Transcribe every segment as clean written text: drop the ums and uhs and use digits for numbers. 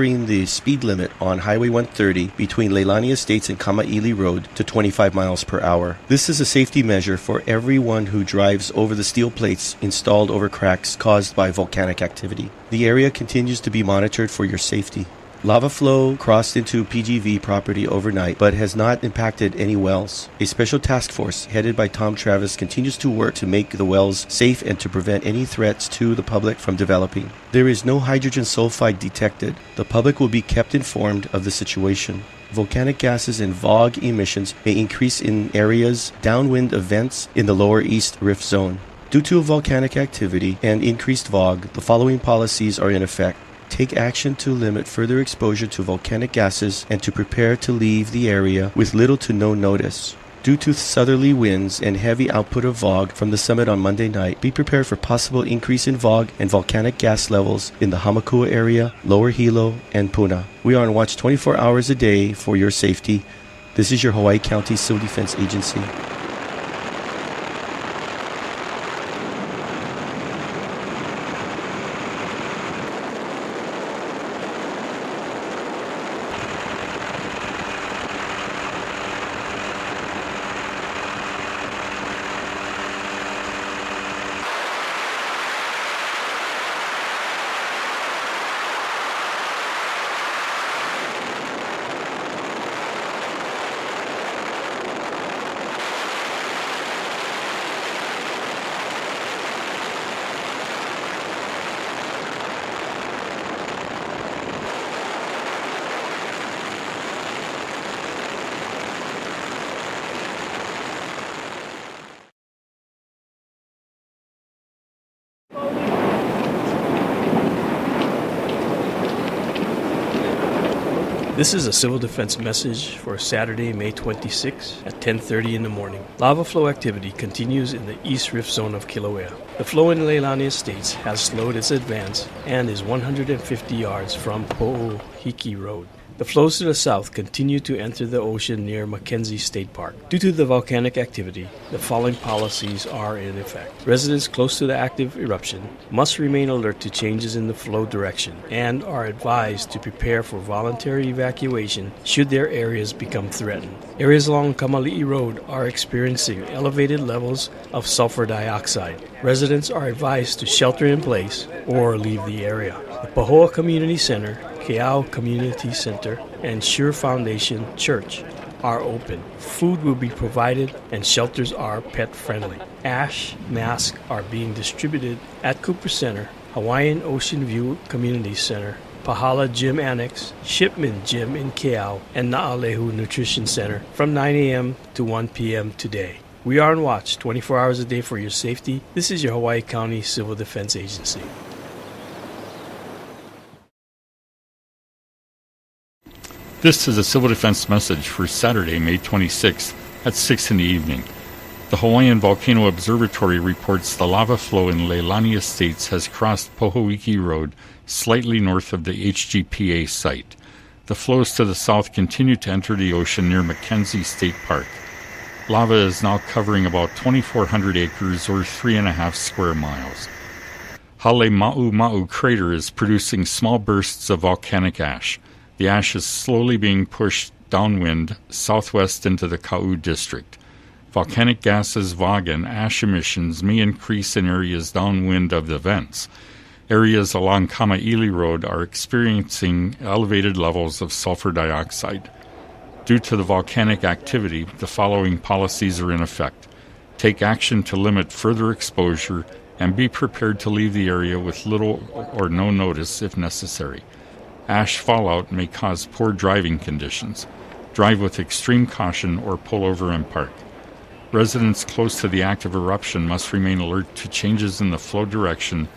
lowering the speed limit on Highway 130 between Leilani Estates and Kama'ili Road to 25 miles per hour. This is a safety measure for everyone who drives over the steel plates installed over cracks caused by volcanic activity. The area continues to be monitored for your safety. Lava flow crossed into PGV property overnight but has not impacted any wells. A special task force headed by Tom Travis continues to work to make the wells safe and to prevent any threats to the public from developing. There is no hydrogen sulfide detected. The public will be kept informed of the situation. Volcanic gases and VOG emissions may increase in areas downwind of vents in the lower east rift zone. Due to volcanic activity and increased VOG, the following policies are in effect. Take action to limit further exposure to volcanic gases and to prepare to leave the area with little to no notice. Due to southerly winds and heavy output of VOG from the summit on Monday night, be prepared for possible increase in VOG and volcanic gas levels in the Hamakua area, Lower Hilo, and Puna. We are on watch 24 hours a day for your safety. This is your Hawaii County Civil Defense Agency. This is a civil defense message for Saturday, May 26 at 10:30 in the morning. Lava flow activity continues in the east rift zone of Kilauea. The flow in Leilani Estates has slowed its advance and is 150 yards from Po'ohiki Road. The flows to the south continue to enter the ocean near Mackenzie State Park. Due to the volcanic activity, the following policies are in effect. Residents close to the active eruption must remain alert to changes in the flow direction and are advised to prepare for voluntary evacuation should their areas become threatened. Areas along Kama'ili Road are experiencing elevated levels of sulfur dioxide. Residents are advised to shelter in place or leave the area. The Pahoa Community Center, Keau Community Center, and SHARE Foundation Church are open. Food will be provided and shelters are pet friendly. Ash masks are being distributed at Cooper Center, Hawaiian Ocean View Community Center, Pahala Gym Annex, Shipman Gym in Keau, and Na'alehu Nutrition Center from 9 a.m. to 1 p.m. today. We are on watch 24 hours a day for your safety. This is your Hawaii County Civil Defense Agency. This is a civil defense message for Saturday, May 26th at 6 in the evening. The Hawaiian Volcano Observatory reports the lava flow in Leilani Estates has crossed Pohoiki Road slightly north of the HGPA site. The flows to the south continue to enter the ocean near Mackenzie State Park. Lava is now covering about 2,400 acres or 3.5 square miles. Hale Ma'u crater is producing small bursts of volcanic ash. The ash is slowly being pushed downwind southwest into the Ka'u district. Volcanic gases, VOG, and ash emissions may increase in areas downwind of the vents. Areas along Kama'ili Road are experiencing elevated levels of sulfur dioxide. Due to the volcanic activity, the following policies are in effect. Take action to limit further exposure and be prepared to leave the area with little or no notice if necessary. Ash fallout may cause poor driving conditions. Drive with extreme caution or pull over and park. Residents close to the active eruption must remain alert to changes in the flow direction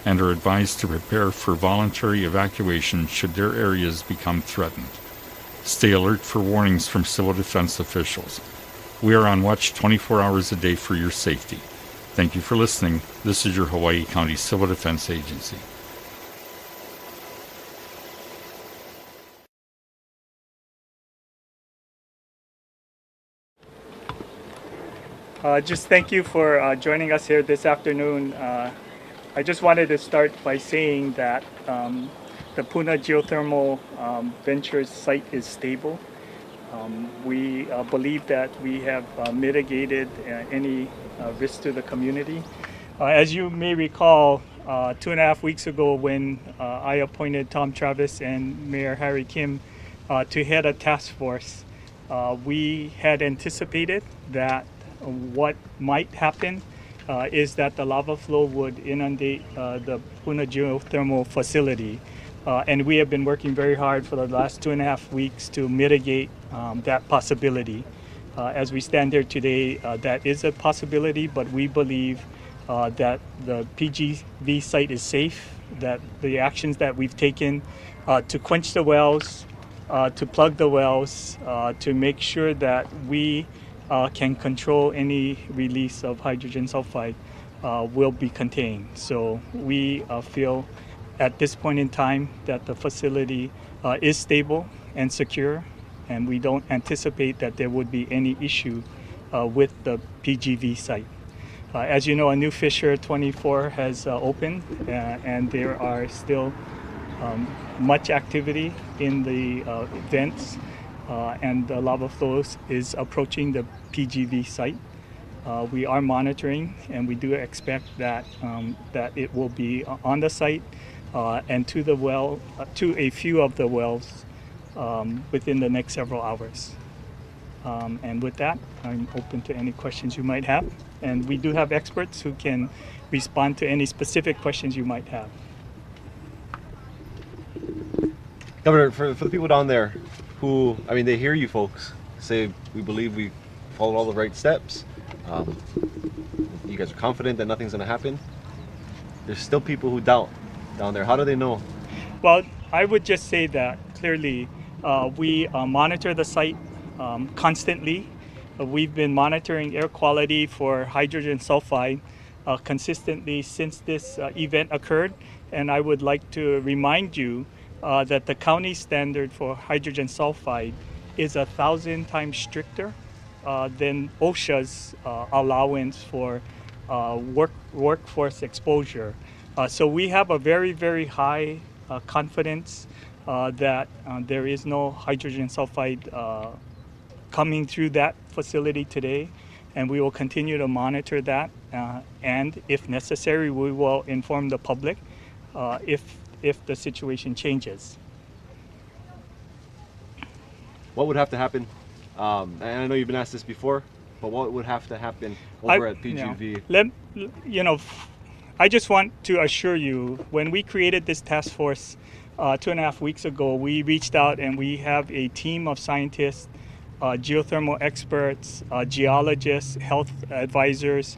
and are advised to prepare for voluntary evacuation should their areas become threatened. Stay alert for warnings from civil defense officials. We are on watch 24 hours a day for your safety. Thank you for listening. This is your Hawaii County Civil Defense Agency. Just thank you for joining us here this afternoon. I just wanted to start by saying that the the Puna Geothermal Ventures site is stable. We believe that we have mitigated any risk to the community. As you may recall, 2.5 weeks ago when I appointed Tom Travis and Mayor Harry Kim to head a task force, we had anticipated that what might happen is that the lava flow would inundate the Puna geothermal facility. And we have been working very hard for the last 2.5 weeks to mitigate that possibility. As we stand here today, that is a possibility, but we believe that the PGV site is safe, that the actions that we've taken to quench the wells, to plug the wells, to make sure that we can control any release of hydrogen sulfide will be contained. So we feel at this point in time that the facility is stable and secure, and we don't anticipate that there would be any issue with the PGV site. As you know, a new fissure 24 has opened, and there are still much activity in the vents, and the lava flows is approaching the PGV site. We are monitoring, and we do expect that that it will be on the site and to the well, to a few of the wells within the next several hours. And with that, I'm open to any questions you might have. And we do have experts who can respond to any specific questions you might have. Governor, for the people down there who, I mean, they hear you folks say, we believe we followed all the right steps. You guys are confident that nothing's going to happen. There's still people who doubt down there. How do they know? Well, I would just say that clearly we monitor the site constantly. We've been monitoring air quality for hydrogen sulfide consistently since this event occurred. And I would like to remind you that the county standard for hydrogen sulfide is 1,000 times stricter than OSHA's allowance for workforce exposure. So we have a very, very high confidence that there is no hydrogen sulfide coming through that facility today, and we will continue to monitor that, and if necessary, we will inform the public if the situation changes. What would have to happen? And I know you've been asked this before, but what would have to happen over at PGV? I just want to assure you, when we created this task force 2.5 weeks ago, we reached out and we have a team of scientists, geothermal experts, geologists, health advisors,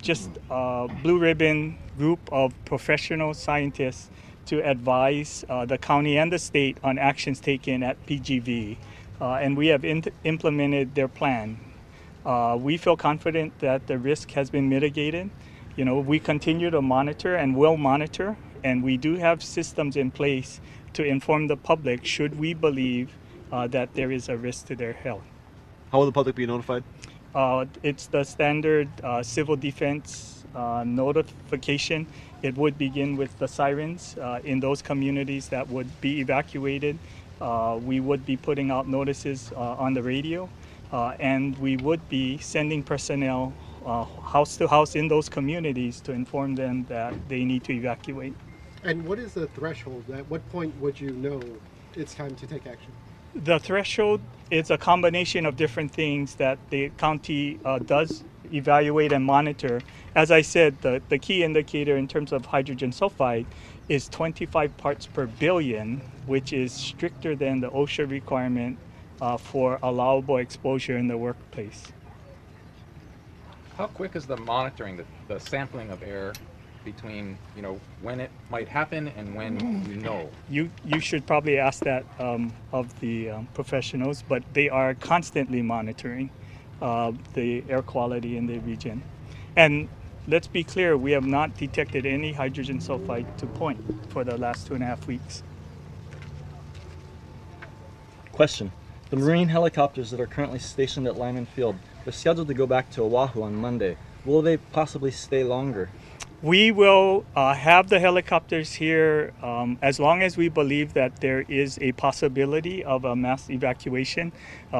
just a blue ribbon group of professional scientists to advise the county and the state on actions taken at PGV. And we have implemented their plan. We feel confident that the risk has been mitigated. You know, we continue to monitor and will monitor, and we do have systems in place to inform the public should we believe that there is a risk to their health. How will the public be notified? It's the standard civil defense notification. It would begin with the sirens in those communities that would be evacuated. We would be putting out notices on the radio, and we would be sending personnel house to house in those communities to inform them that they need to evacuate. And what is the threshold? At what point would you know it's time to take action? The threshold is a combination of different things that the county does evaluate and monitor. As I said, the key indicator in terms of hydrogen sulfide is 25 parts per billion, which is stricter than the OSHA requirement for allowable exposure in the workplace. How quick is the monitoring, the sampling of air between, you know, when it might happen and when you know? You should probably ask that of the professionals, but they are constantly monitoring the air quality in the region. And let's be clear, we have not detected any hydrogen sulfide to point for the last 2.5 weeks. Question. The Marine helicopters that are currently stationed at Lyman Field, they're scheduled to go back to Oahu on Monday. Will they possibly stay longer? We will have the helicopters here as long as we believe that there is a possibility of a mass evacuation.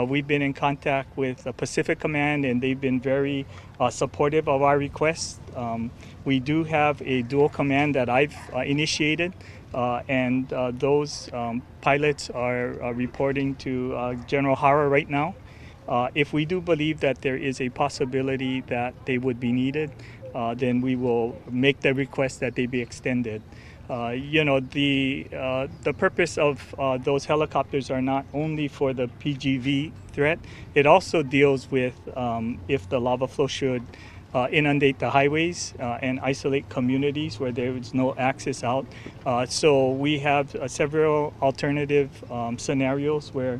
We've been in contact with Pacific Command, and they've been very supportive of our request. We do have a dual command that I've initiated, and those pilots are reporting to General Hara right now. If we do believe that there is a possibility that they would be needed, then we will make the request that they be extended. The purpose of those helicopters are not only for the PGV threat. It also deals with if the lava flow should inundate the highways and isolate communities where there is no access out. So we have several alternative scenarios where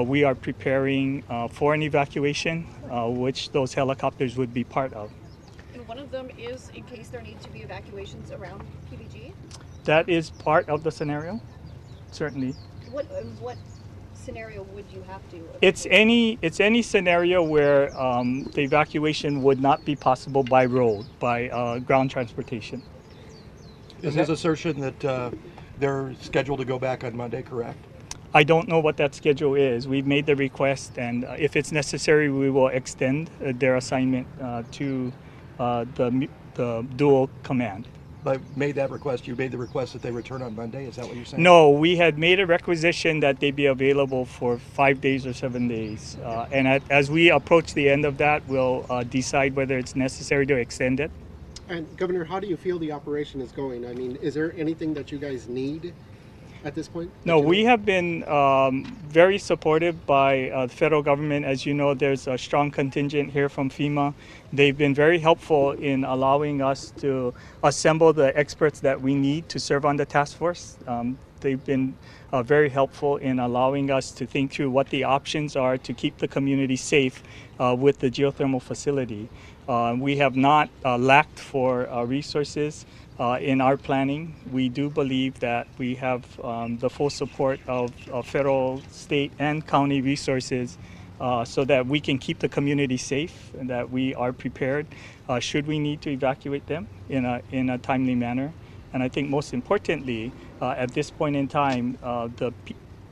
we are preparing for an evacuation, which those helicopters would be part of. And one of them is in case there needs to be evacuations around PBG? That is part of the scenario, certainly. What scenario would you have to? It's any scenario where the evacuation would not be possible by road, by ground transportation. Is his assertion that they're scheduled to go back on Monday correct? I don't know what that schedule is. We've made the request, and if it's necessary, we will extend their assignment to the dual command. But made that request, you made the request that they return on Monday, is that what you're saying? No, we had made a requisition that they be available for 5 days or 7 days. And as we approach the end of that, we'll decide whether it's necessary to extend it. And Governor, how do you feel the operation is going? I mean, is there anything that you guys need at this point? No, we have been very supported by the federal government. As you know, there's a strong contingent here from FEMA. They've been very helpful in allowing us to assemble the experts that we need to serve on the task force. They've been very helpful in allowing us to think through what the options are to keep the community safe with the geothermal facility. We have not lacked for resources. In our planning, we do believe that we have the full support of federal, state, and county resources so that we can keep the community safe and that we are prepared should we need to evacuate them in a timely manner. And I think most importantly, at this point in time, the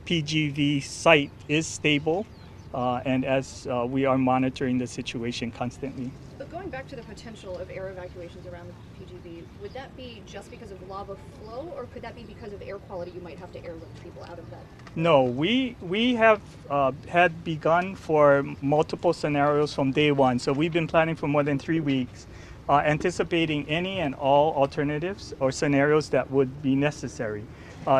PGV site is stable and as we are monitoring the situation constantly. But going back to the potential of air evacuations around the PGV, would that be just because of lava flow, or could that be because of air quality? You might have to airlift people out of that. No, we have had begun for multiple scenarios from day one. So we've been planning for more than 3 weeks, anticipating any and all alternatives or scenarios that would be necessary.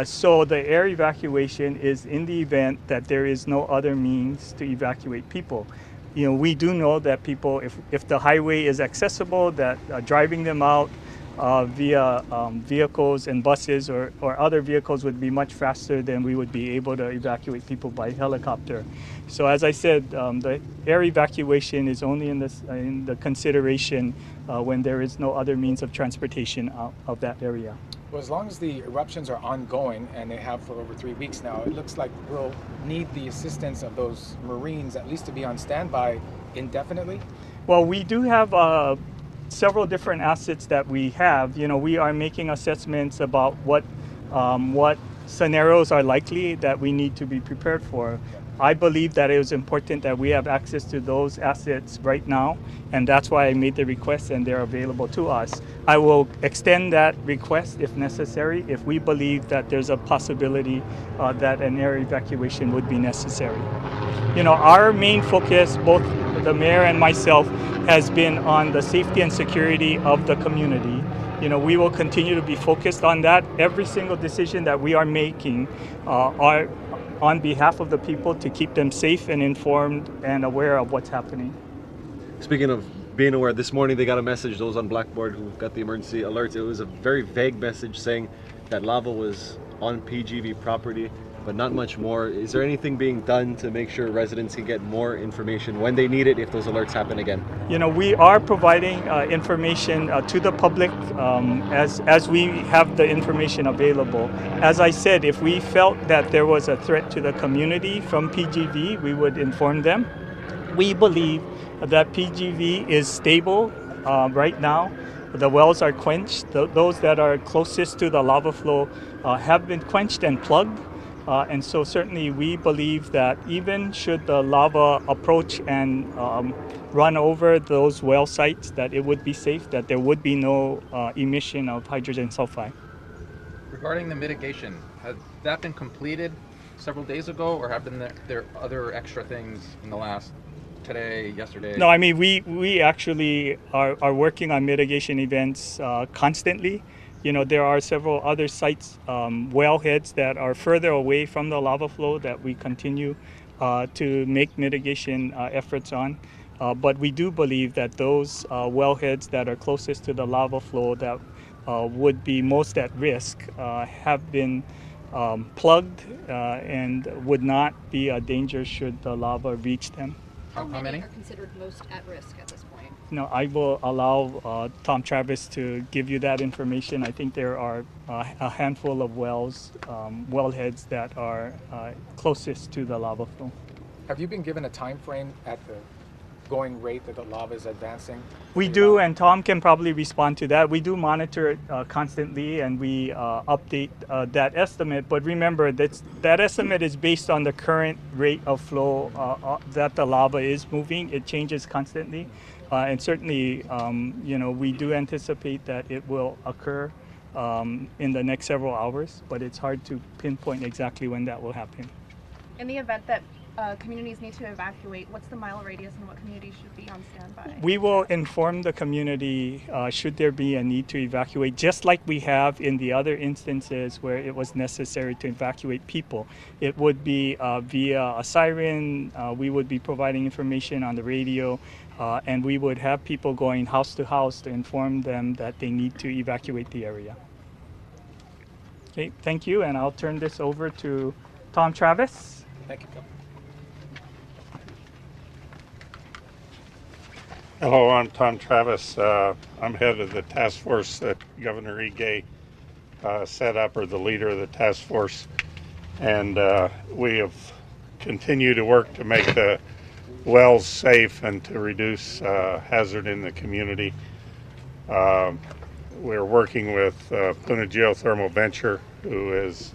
So the air evacuation is in the event that there is no other means to evacuate people. You know, we do know that people, if the highway is accessible, that driving them out via vehicles and buses or other vehicles would be much faster than we would be able to evacuate people by helicopter. So as I said, the air evacuation is only in the consideration when there is no other means of transportation out of that area. Well, as long as the eruptions are ongoing, and they have for over 3 weeks now, it looks like we'll need the assistance of those Marines at least to be on standby indefinitely. Well, we do have several different assets that we have. You know, we are making assessments about what scenarios are likely that we need to be prepared for. I believe that it was important that we have access to those assets right now, and that's why I made the request, and they're available to us. I will extend that request if necessary, if we believe that there's a possibility that an air evacuation would be necessary. You know, our main focus, both the mayor and myself, has been on the safety and security of the community. You know, we will continue to be focused on that. Every single decision that we are making are on behalf of the people to keep them safe and informed and aware of what's happening. Speaking of being aware, this morning they got a message, those on Blackboard who got the emergency alerts. It was a very vague message saying that lava was on PGV property, but not much more. Is there anything being done to make sure residents can get more information when they need it if those alerts happen again? You know, we are providing information to the public as we have the information available. As I said, if we felt that there was a threat to the community from PGV, we would inform them. We believe that PGV is stable right now. the wells are quenched. Those that are closest to the lava flow have been quenched and plugged. And so certainly we believe that even should the lava approach and run over those well sites, that it would be safe, that there would be no emission of hydrogen sulfide. Regarding the mitigation, has that been completed several days ago, or have there other extra things in the last today, yesterday? No, I mean, we actually are working on mitigation events constantly. You know, there are several other sites, wellheads that are further away from the lava flow that we continue to make mitigation efforts on. But we do believe that those wellheads that are closest to the lava flow that would be most at risk have been plugged and would not be a danger should the lava reach them. How many are considered most at risk at this point? No, I will allow Tom Travis to give you that information. I think there are a handful of wells, wellheads that are closest to the lava flow. Have you been given a time frame at the going rate that the lava is advancing? We do, and Tom can probably respond to that. We do monitor it constantly, and we update that estimate. But remember, that estimate is based on the current rate of flow that the lava is moving. It changes constantly, and certainly, you know, we do anticipate that it will occur in the next several hours. But it's hard to pinpoint exactly when that will happen. In the event that communities need to evacuate, what's the mile radius and what communities should be on standby? We will inform the community should there be a need to evacuate, just like we have in the other instances where it was necessary to evacuate people. It would be via a siren, we would be providing information on the radio, and we would have people going house to house to inform them that they need to evacuate the area. Okay, thank you, and I'll turn this over to Tom Travis. Thank you. Hello, I'm Tom Travis. I'm head of the task force that Governor Ige set up, or the leader of the task force. And we have continued to work to make the wells safe and to reduce hazard in the community. We're working with Puna Geothermal Venture, who is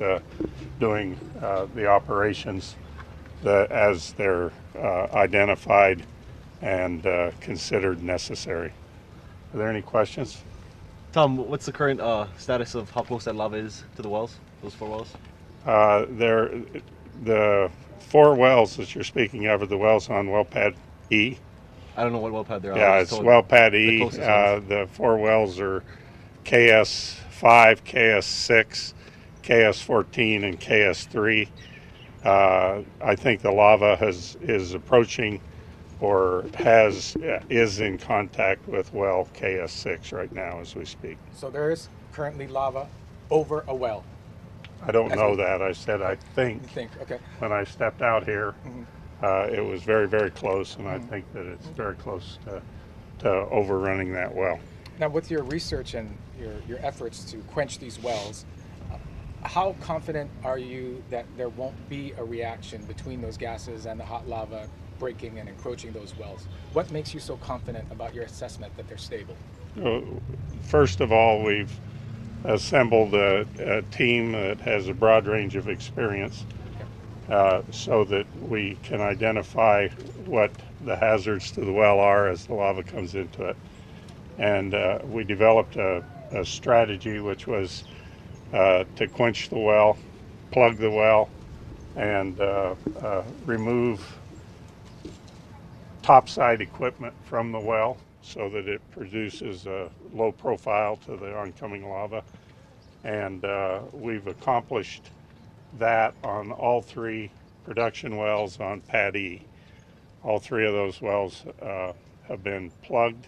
doing the operations as they're identified and considered necessary. Are there any questions? Tom, what's the current status of how close that lava is to the wells, those 4 wells? The 4 wells that you're speaking of are the wells on well pad E. I don't know what well pad they're on. Yeah, it's well pad E. The 4 wells are KS5, KS6, KS14, and KS3. I think the lava is approaching or is in contact with well KS6 right now as we speak. So there is currently lava over a well. I don't know that. I said I think. You think, okay. When I stepped out here, it was very, very close, and I think that it's very close to overrunning that well. Now, with your research and your efforts to quench these wells, how confident are you that there won't be a reaction between those gases and the hot lava breaking and encroaching those wells? What makes you so confident about your assessment that they're stable? First of all, we've assembled a team that has a broad range of experience so that we can identify what the hazards to the well are as the lava comes into it. And we developed a strategy which was to quench the well, plug the well, and remove topside equipment from the well so that it produces a low profile to the oncoming lava. And we've accomplished that on all 3 production wells on pad E. All 3 of those wells have been plugged.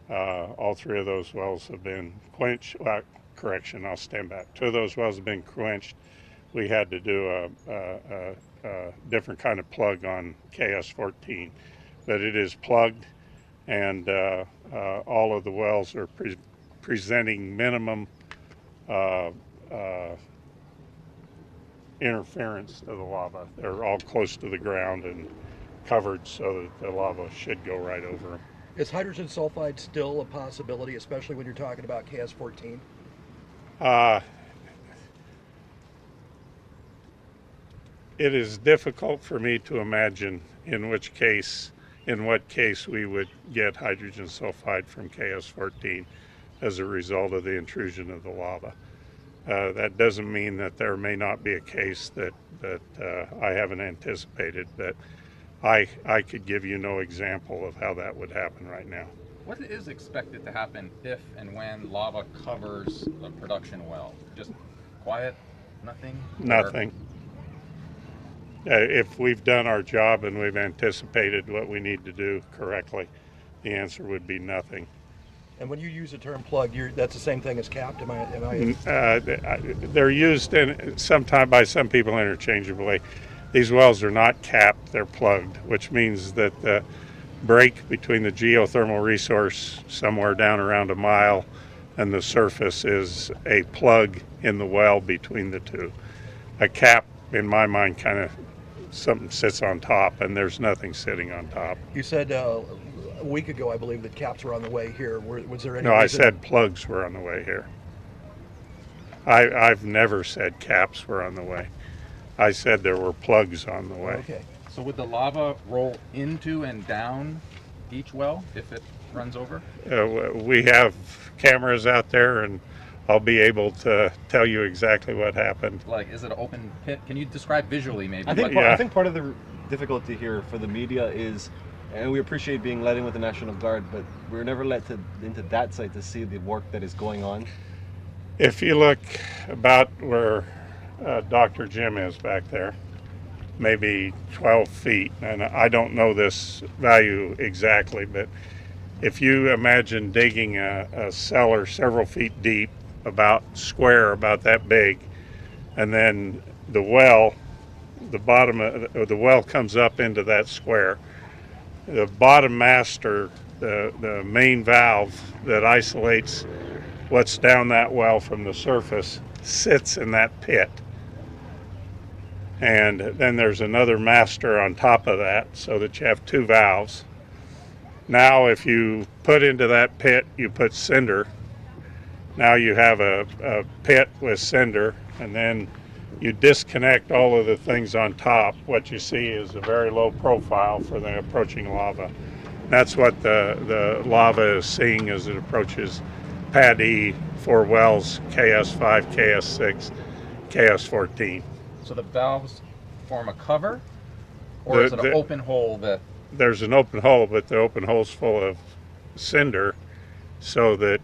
All 3 of those wells have been quenched. Well, correction, I'll stand back. 2 of those wells have been quenched. We had to do a different kind of plug on KS14. But it is plugged, and all of the wells are presenting minimum interference to the lava. They're all close to the ground and covered so that the lava should go right over them. Is hydrogen sulfide still a possibility, especially when you're talking about KS-14? It is difficult for me to imagine in what case we would get hydrogen sulfide from KS-14 as a result of the intrusion of the lava. That doesn't mean that there may not be a case that I haven't anticipated, but I could give you no example of how that would happen right now. What is expected to happen if and when lava covers a production well? Just quiet? Nothing? Nothing. If we've done our job and we've anticipated what we need to do correctly, the answer would be nothing. And when you use the term plug, that's the same thing as capped? They're used sometime by some people interchangeably. These wells are not capped, they're plugged, which means that the break between the geothermal resource somewhere down around a mile and the surface is a plug in the well between the two. A cap, in my mind, kind of something sits on top, and there's nothing sitting on top. You said a week ago, I believe, that caps were on the way here. Was there any No, I said plugs were on the way here. I've never said caps were on the way. I said there were plugs on the way. Okay. So would the lava roll into and down each well if it runs over? We have cameras out there, and I'll be able to tell you exactly what happened. Like, is it an open pit? Can you describe visually, maybe? I think part of the difficulty here for the media is, and we appreciate being let in with the National Guard, but we're never let into that site to see the work that is going on. If you look about where Dr. Jim is back there, maybe 12 feet, and I don't know this value exactly, but if you imagine digging a cellar several feet deep, about that big, and then the bottom of the well comes up into that square. The bottom master, the main valve that isolates what's down that well from the surface, sits in that pit. And then there's another master on top of that, so that you have two valves. Now if you put into that pit, you put cinder. Now you have a pit with cinder, and then you disconnect all of the things on top. What you see is a very low profile for the approaching lava. That's what the lava is seeing as it approaches Pad E for wells KS5, KS6, KS14. So the valves form a cover, or is it an open hole that... There's an open hole, but the open hole's full of cinder, so that,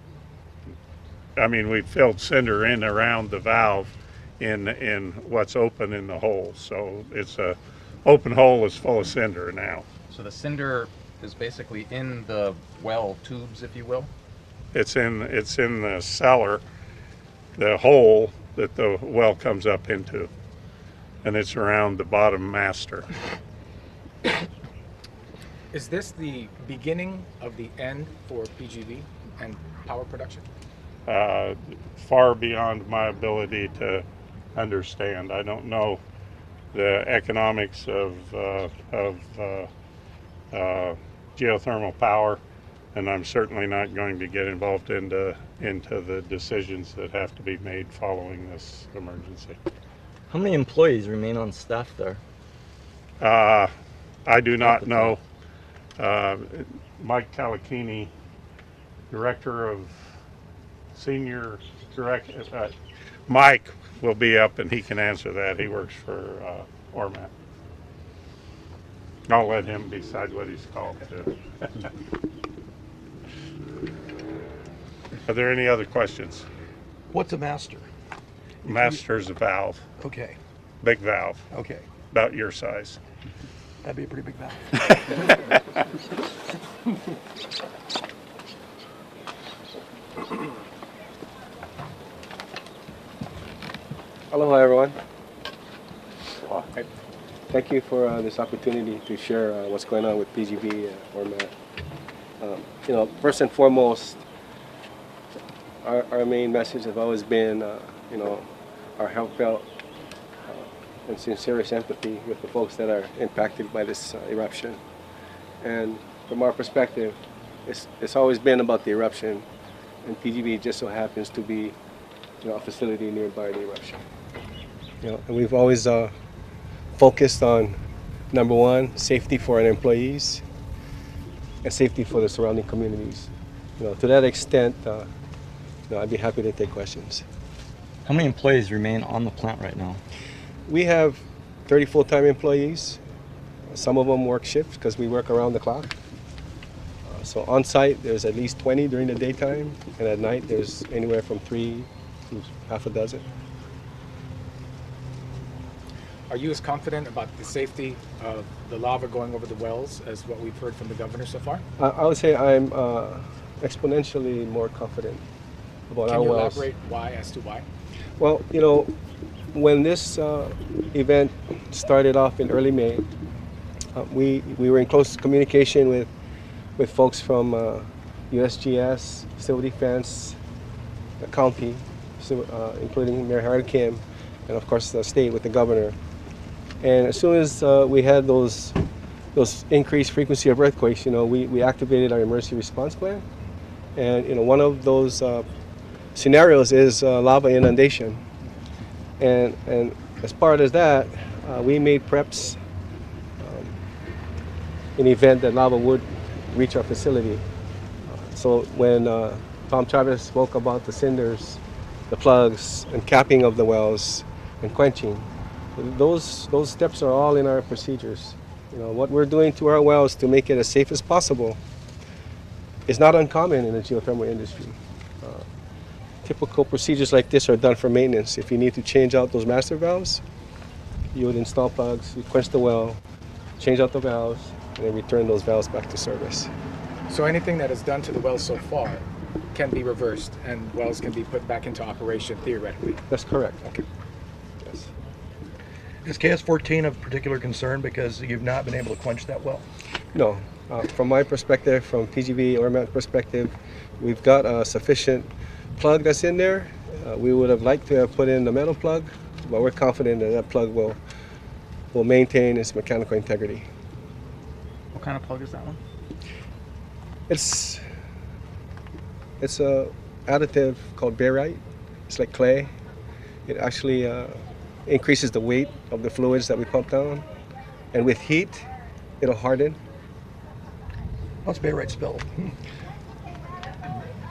I mean, we filled cinder in around the valve in what's open in the hole. So it's a open hole is full of cinder now. So the cinder is basically in the well tubes, if you will? It's in the cellar, the hole that the well comes up into, and it's around the bottom master. Is this the beginning of the end for PGV and power production? Far beyond my ability to understand. I don't know the economics of geothermal power, and I'm certainly not going to get involved into the decisions that have to be made following this emergency. How many employees remain on staff there? I do not know. Mike Calachini, Director of Senior Director, Mike will be up and he can answer that. He works for Ormat. I'll let him decide what he's called to. Are there any other questions? What's a master? Master's a valve. Okay. Big valve. Okay. About your size. That'd be a pretty big valve. Aloha, everyone. Thank you for this opportunity to share what's going on with PGV Ormat. You know, first and foremost, our main message has always been, you know, our heartfelt and sincerest empathy with the folks that are impacted by this eruption. And from our perspective, it's always been about the eruption, and PGB just so happens to be, a facility nearby the eruption. And we've always focused on, number one, safety for our employees and safety for the surrounding communities. To that extent, I'd be happy to take questions. How many employees remain on the plant right now? We have 30 full-time employees. Some of them work shifts because we work around the clock. So on site, there's at least 20 during the daytime, and at night, there's anywhere from 3 to half a dozen. Are you as confident about the safety of the lava going over the wells as what we've heard from the governor so far? I would say I'm exponentially more confident about our wells. Can you elaborate why as to why? Well, when this event started off in early May, we were in close communication with folks from USGS, Civil Defense, the county, including Mayor Harold Kim, and of course the state with the governor. And as soon as we had those increased frequency of earthquakes, we activated our emergency response plan. And one of those scenarios is lava inundation. And as part of that, we made preps in the event that lava would reach our facility. So when Tom Travis spoke about the cinders, the plugs, and capping of the wells and quenching, those steps are all in our procedures. What we're doing to our wells to make it as safe as possible is not uncommon in the geothermal industry. Typical procedures like this are done for maintenance. If you need to change out those master valves, you would install plugs, you quench the well, change out the valves, and then return those valves back to service. So anything that is done to the wells so far can be reversed and wells can be put back into operation theoretically? That's correct. Okay. Yes. Is KS-14 of particular concern because you've not been able to quench that well? No. From my perspective, from PGB Ormat perspective, we've got a sufficient plug that's in there. We would have liked to have put in the metal plug, but we're confident that that plug will maintain its mechanical integrity. What kind of plug is that one? It's a additive called barite. It's like clay. It actually increases the weight of the fluids that we pump down, and with heat, it'll harden. What's barite spelled?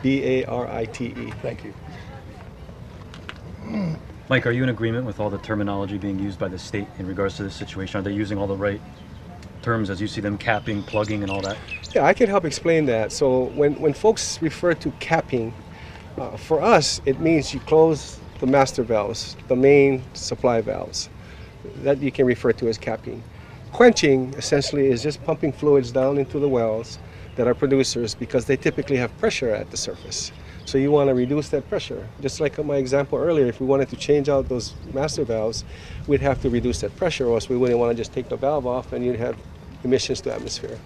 B-A-R-I-T-E. Thank you. Mike, are you in agreement with all the terminology being used by the state in regards to this situation? Are they using all the right terms as you see them, capping, plugging, and all that? Yeah, I can help explain that. So when folks refer to capping, for us, it means you close the master valves, the main supply valves. That you can refer to as capping. Quenching, essentially, is just pumping fluids down into the wells that are producers because they typically have pressure at the surface. So you want to reduce that pressure. Just like my example earlier, if we wanted to change out those master valves, we'd have to reduce that pressure, or else we wouldn't want to just take the valve off and you'd have emissions to atmosphere.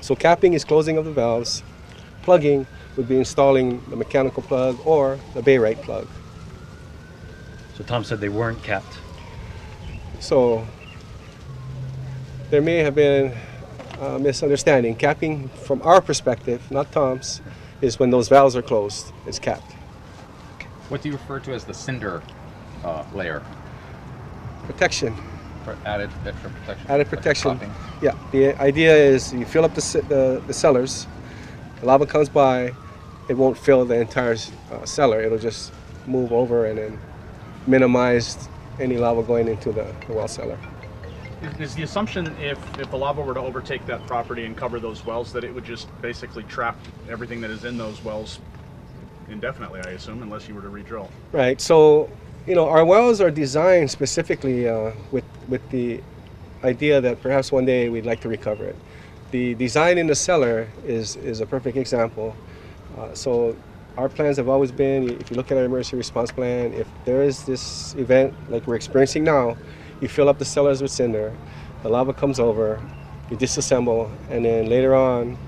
So capping is closing of the valves. Plugging would be installing the mechanical plug or the barite plug. So Tom said they weren't capped. So there may have been a misunderstanding. Capping, from our perspective, not Tom's, is when those valves are closed. It's capped. What do you refer to as the cinder layer? Protection. For added extra protection. Added protection. Yeah. The idea is you fill up the cellars. The lava comes by. It won't fill the entire cellar. It'll just move over and then minimize any lava going into the well cellar. Is the assumption if the lava were to overtake that property and cover those wells that it would just basically trap everything that is in those wells indefinitely, I assume, unless you were to re-drill? Right. So, our wells are designed specifically with the idea that perhaps one day we'd like to recover it. The design in the cellar is a perfect example. So our plans have always been, if you look at our emergency response plan, if there is this event like we're experiencing now, you fill up the cellars with cinder, the lava comes over, you disassemble, and then later on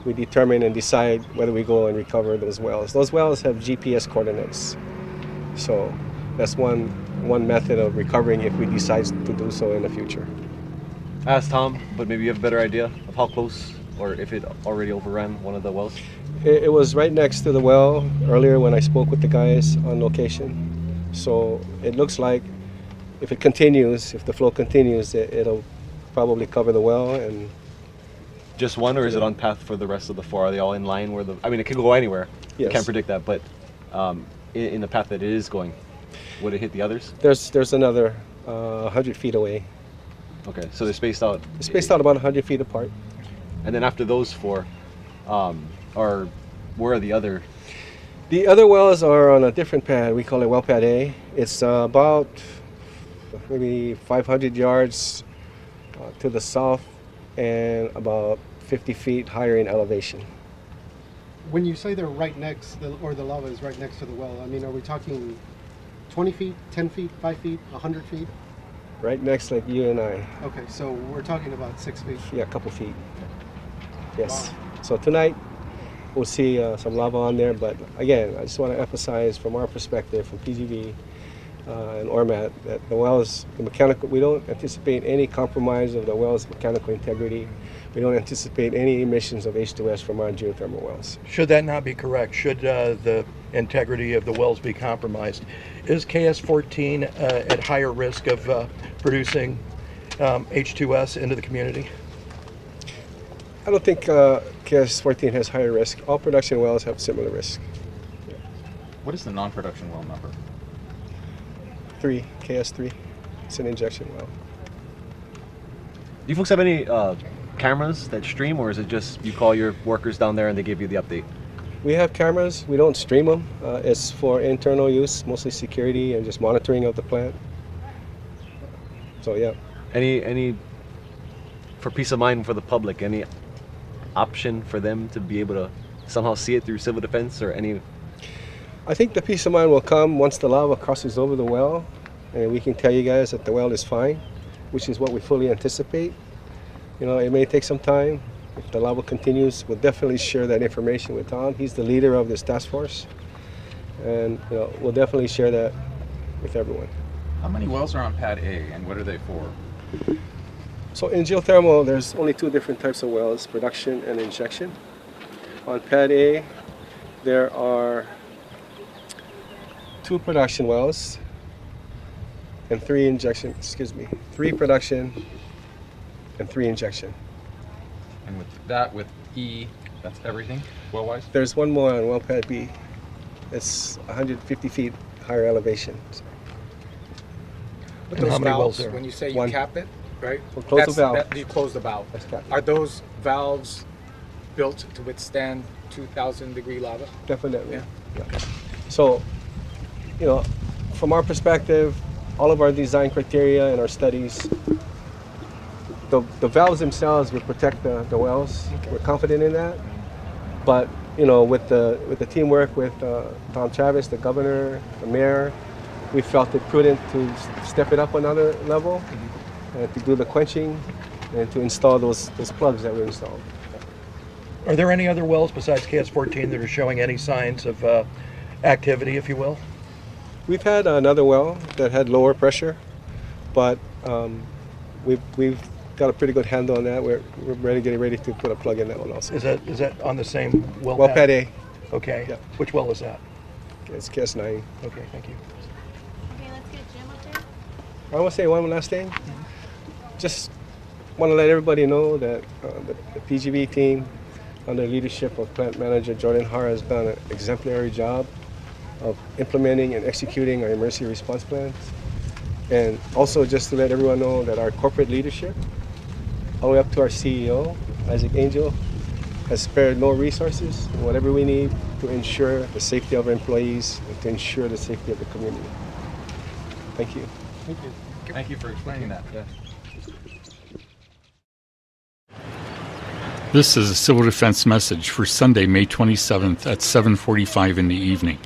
we determine and decide whether we go and recover those wells. Those wells have GPS coordinates. So that's one method of recovering if we decide to do so in the future. I asked Tom, but maybe you have a better idea of how close or if it already overran one of the wells? It was right next to the well earlier when I spoke with the guys on location. So it looks like if it continues, if the flow continues, it'll probably cover the well. And just one, or is it on path for the rest of the 4? Are they all in line where I mean, it could go anywhere. Yes. You can't predict that, but in the path that it is going, would it hit the others? There's another 100 feet away. Okay, so they're spaced out. They're spaced out about 100 feet apart. And then after those 4, where are the other? The other wells are on a different pad. We call it well pad A. It's about maybe 500 yards to the south and about 50 feet higher in elevation. When you say they're right next, or the lava is right next to the well, I mean, are we talking 20 feet, 10 feet, 5 feet, 100 feet? Right next, like you and I. Okay, so we're talking about 6 feet. Yeah, a couple feet. Yes. Wow. So tonight we'll see some lava on there, but again, I just want to emphasize from our perspective, from PGV and ORMAT, that the wells, the mechanical, we don't anticipate any compromise of the well's mechanical integrity. We don't anticipate any emissions of H2S from our geothermal wells. Should that not be correct, should the integrity of the wells be compromised, is KS-14 at higher risk of producing H2S into the community? I don't think KS-14 has higher risk. All production wells have similar risk. What is the non-production well number? 3, KS3. It's an injection well. Do you folks have any cameras that stream, or is it just you call your workers down there and they give you the update? We have cameras. We don't stream them. It's for internal use, mostly security and just monitoring of the plant. So yeah. Any for peace of mind for the public, any option for them to be able to somehow see it through civil defense or any? I think the peace of mind will come once the lava crosses over the well, and we can tell you guys that the well is fine, which is what we fully anticipate. You know, it may take some time. If the lava continues, we'll definitely share that information with Tom. He's the leader of this task force, and you know, we'll definitely share that with everyone. How many wells are on pad A, and what are they for? So in geothermal, there's only 2 different types of wells, production and injection. On pad A, there are 2 production wells and 3 injection, 3 production and 3 injection. And with that, with E, that's everything, well-wise? There's one more on well pad B. It's 150 feet higher elevation. But those valves, when you say you cap it, right? We'll close the valve. You close the valve. Are those valves built to withstand 2,000 degree lava? Definitely. Yeah. So, you know, from our perspective, all of our design criteria and our studies, the valves themselves will protect the wells. Okay. We're confident in that. But you know, with the teamwork with Tom Travis, the governor, the mayor, we felt it prudent to step it up another level and to do the quenching and to install those plugs that we installed. Are there any other wells besides KS-14 that are showing any signs of activity, if you will? We've had another well that had lower pressure, but we've got a pretty good handle on that. We're getting ready to put a plug in that one also. Is that on the same well pad? Well pad A. Okay. Yeah. Which well is that? It's KS9. Okay, thank you. Okay, let's get Jim up there. I want to say one last thing. Just want to let everybody know that the PGV team, under the leadership of plant manager Jordan Hara, has done an exemplary job of implementing and executing our emergency response plans. And also just to let everyone know that our corporate leadership, all the way up to our CEO, Isaac Angel, has spared no resources and whatever we need to ensure the safety of our employees and to ensure the safety of the community. Thank you. Thank you. Thank you for explaining that. Yes. This is a civil defense message for Sunday, May 27th at 7:45 in the evening.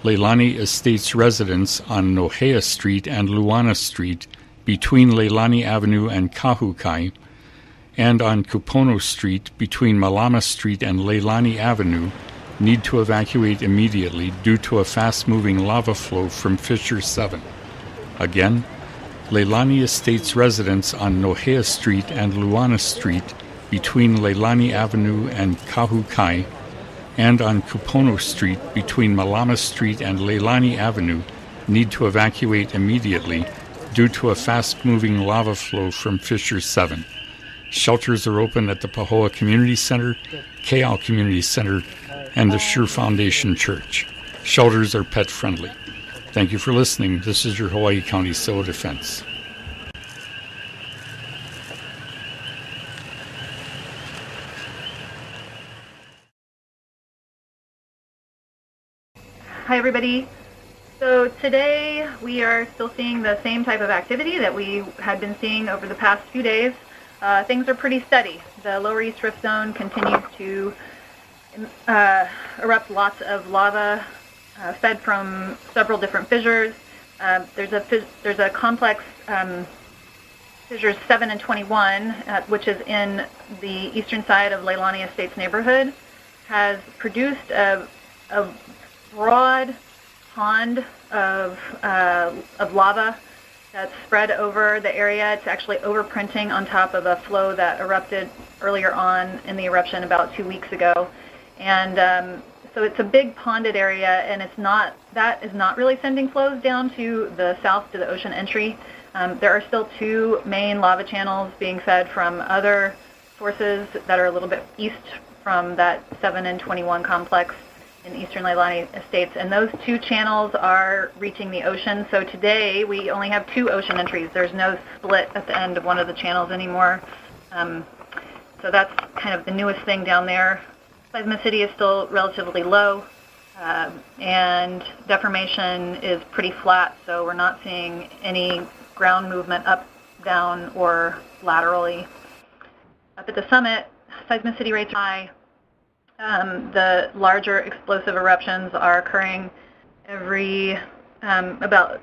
Leilani Estates residents on Nohea Street and Luana Street between Leilani Avenue and Kahukai, and on Kupono Street between Malama Street and Leilani Avenue need to evacuate immediately due to a fast-moving lava flow from Fissure 7. Again, Leilani Estates residents on Nohea Street and Luana Street between Leilani Avenue and Kahukai, and on Kupono Street between Malama Street and Leilani Avenue need to evacuate immediately due to a fast-moving lava flow from Fissure 7. Shelters are open at the Pahoa Community Center, Keao Community Center, and the SHARE Foundation Church. Shelters are pet-friendly. Thank you for listening. This is your Hawaii County Civil Defense. Hi everybody. So today we are still seeing the same type of activity that we had been seeing over the past few days. Things are pretty steady. The Lower East Rift Zone continues to erupt lots of lava fed from several different fissures. There's a complex, fissures 7 and 21, which is in the eastern side of Leilani Estates neighborhood, has produced a broad pond of lava that's spread over the area. It's actually overprinting on top of a flow that erupted earlier on in the eruption about 2 weeks ago. And so it's a big ponded area, and that is not really sending flows down to the south to the ocean entry. There are still 2 main lava channels being fed from other sources that are a little bit east from that 7 and 21 complex in eastern Leilani Estates, and those 2 channels are reaching the ocean. So today we only have 2 ocean entries. There's no split at the end of one of the channels anymore. So that's kind of the newest thing down there. Seismicity is still relatively low, and deformation is pretty flat, so we're not seeing any ground movement up, down, or laterally. Up at the summit, seismicity rates are high. The larger explosive eruptions are occurring every about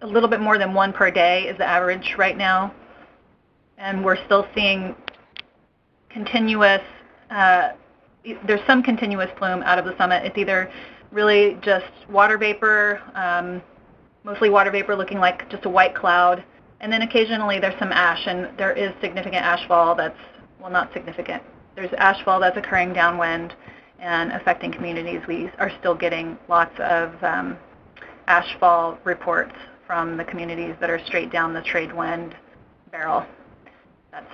a little bit more than 1 per day is the average right now, and we're still seeing continuous, there's some continuous plume out of the summit. It's either really just water vapor, mostly water vapor looking like just a white cloud, and then occasionally there's some ash, and there is significant ashfall that's, well, not significant. There's ashfall that's occurring downwind and affecting communities. We are still getting lots of ashfall reports from the communities that are straight down the trade wind barrel. That's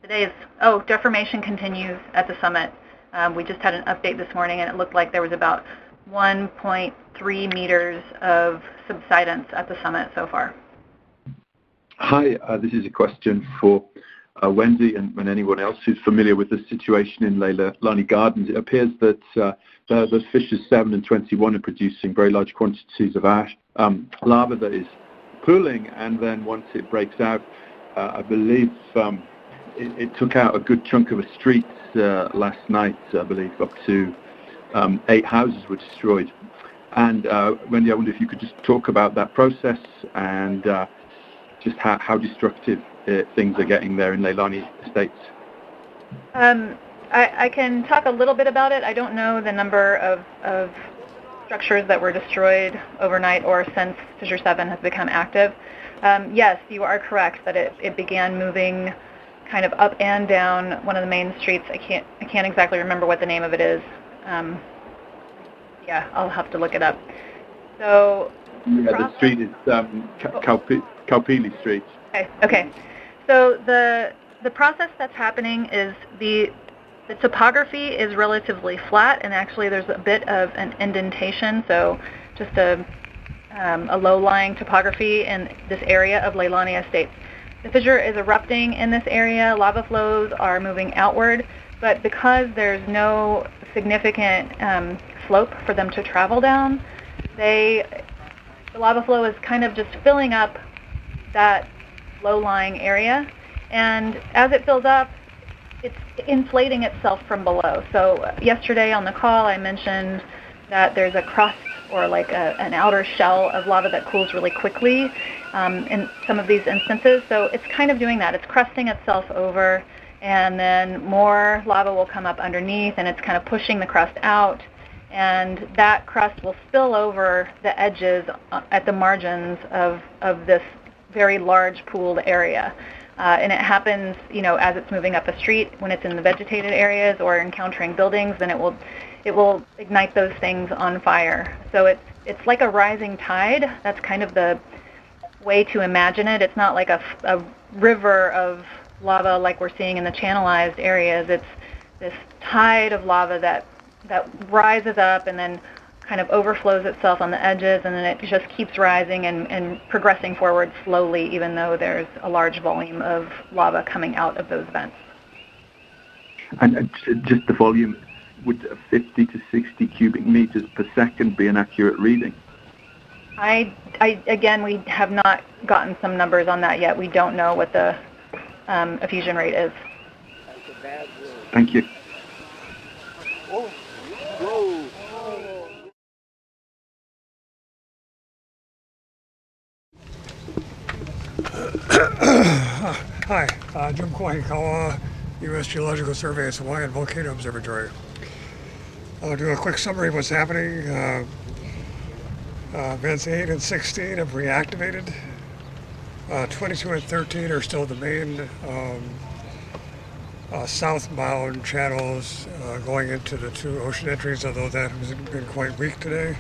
today's. Oh, deformation continues at the summit. We just had an update this morning, and it looked like there was about 1.3 meters of subsidence at the summit so far. Hi, this is a question for Wendy and anyone else who's familiar with the situation in Leilani Gardens. It appears that those fissures 7 and 21 are producing very large quantities of ash, lava that is pooling, and then once it breaks out, I believe it took out a good chunk of a street last night. I believe up to 8 houses were destroyed. And Wendy, I wonder if you could just talk about that process and just how destructive things are getting there in Leilani Estates. I can talk a little bit about it. I don't know the number of structures that were destroyed overnight or since Fissure 7 has become active. Yes, you are correct that it began moving kind of up and down one of the main streets. I can't exactly remember what the name of it is. Yeah, I'll have to look it up. So the street is Kaupili Street. Okay. So the process that's happening is the topography is relatively flat, and actually there's a bit of an indentation, so just a low-lying topography in this area of Leilani Estates. The fissure is erupting in this area. Lava flows are moving outward, but because there's no significant slope for them to travel down, the lava flow is kind of just filling up that low-lying area, and as it fills up, it's inflating itself from below. So yesterday on the call I mentioned that there's a crust or like an outer shell of lava that cools really quickly in some of these instances. So it's kind of doing that. It's crusting itself over, and then more lava will come up underneath, and it's kind of pushing the crust out, and that crust will spill over the edges at the margins of this very large pooled area. And it happens, as it's moving up a street, when it's in the vegetated areas or encountering buildings, then it will ignite those things on fire. So it's like a rising tide. That's kind of the way to imagine it. It's not like a river of lava like we're seeing in the channelized areas. It's this tide of lava that rises up and then kind of overflows itself on the edges, and then it just keeps rising and progressing forward slowly, even though there's a large volume of lava coming out of those vents. And just the volume, would 50 to 60 cubic meters per second be an accurate reading? Again, we have not gotten some numbers on that yet. We don't know what the effusion rate is. Thank you. Hi, Jim Kilauea, U.S. Geological Survey's Hawaiian Volcano Observatory. I'll do a quick summary of what's happening. Vents 8 and 16 have reactivated. 22 and 13 are still the main southbound channels going into the two ocean entries, although that has been quite weak today.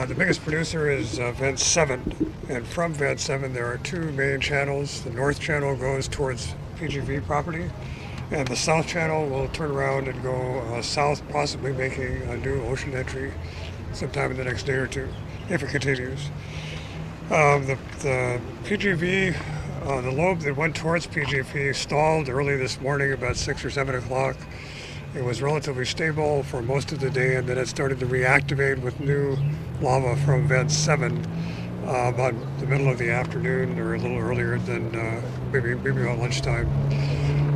The biggest producer is vent 7, and from vent 7 there are two main channels. The north channel goes towards PGV property, and the south channel will turn around and go south, possibly making a new ocean entry sometime in the next day or two, if it continues. The PGV, the lobe that went towards PGV stalled early this morning about 6 or 7 o'clock. It was relatively stable for most of the day, and then it started to reactivate with new lava from vent 7 about the middle of the afternoon, or a little earlier than maybe about lunchtime.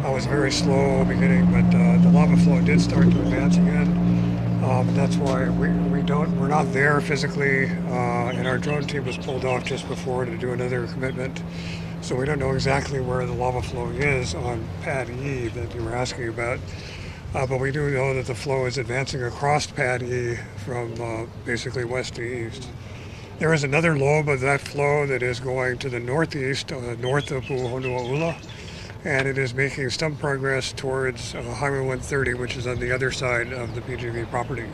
I was very slow beginning, but the lava flow did start to advance again. That's why we're not there physically, and our drone team was pulled off just before to do another commitment. So we don't know exactly where the lava flow is on pad E that you were asking about. But we do know that the flow is advancing across pad E from basically west to east. There is another lobe of that flow that is going to the northeast, north of Pu'uhonua'ula, and it is making some progress towards Highway 130, which is on the other side of the PGV property.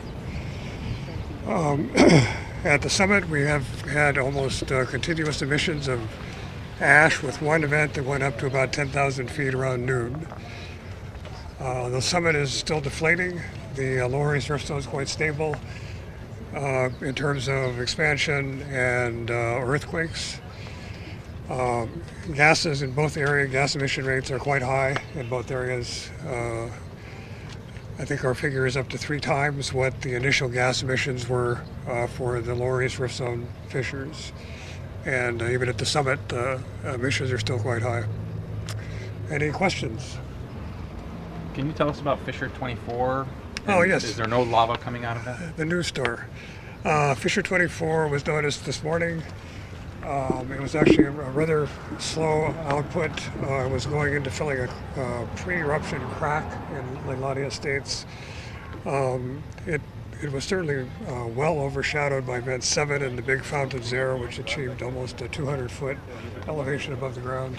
At the summit, we have had almost continuous emissions of ash, with one event that went up to about 10,000 feet around noon. The summit is still deflating. The lower east rift zone is quite stable in terms of expansion and earthquakes. Gases in both areas, gas emission rates are quite high in both areas. I think our figure is up to 3 times what the initial gas emissions were for the lower east rift zone fissures. And even at the summit, emissions are still quite high. Any questions? Can you tell us about Fissure 24? Oh, yes. Is there no lava coming out of that? The news star. Fissure 24 was noticed this morning. It was actually a rather slow output. It was going into filling a pre-eruption crack in Leilani Estates. It was certainly well overshadowed by vent 7 and the big fountains there, which achieved almost a 200-foot elevation above the ground.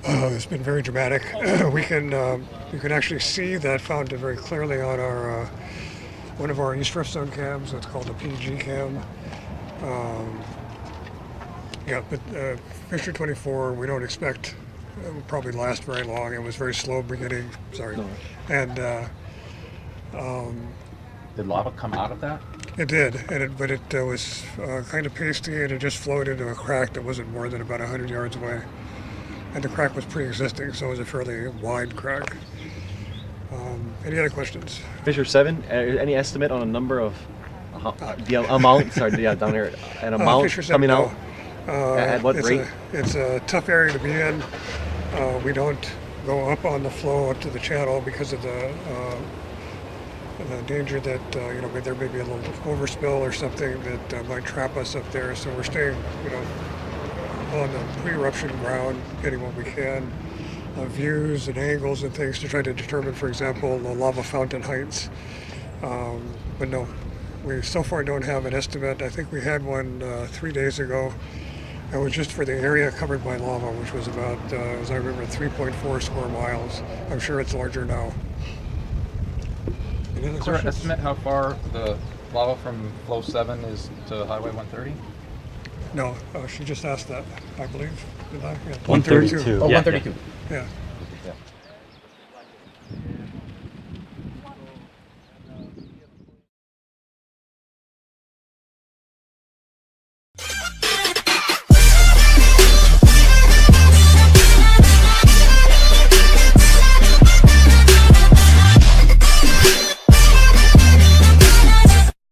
It's been very dramatic. You can actually see that fountain very clearly on our one of our East Rift Zone cams. It's called the PG cam. But Fissure 24, we don't expect it will probably last very long. It was very slow beginning. Sorry, no. And did lava come out of that? It did, but it was kind of pasty, and it just flowed into a crack that wasn't more than about 100 yards away. And the crack was pre-existing, so it was a fairly wide crack. Any other questions? Fissure 7, any estimate on a number of the amount? Sorry, yeah, down there, an amount coming out. At what rate? It's a tough area to be in. We don't go up on the flow up to the channel because of the danger that there may be a little overspill or something that might trap us up there. So we're staying, on the pre-eruption ground, getting what we can, views and angles and things to try to determine, for example, the lava fountain heights. But no, we so far don't have an estimate. I think we had one 3 days ago. It was just for the area covered by lava, which was about, as I remember, 3.4 square miles. I'm sure it's larger now. Any other Is there an questions? estimate how far the lava from flow 7 is to Highway 130? No, she just asked that, I believe. Did I? Yeah. 132. Oh, Yeah. 132. Yeah.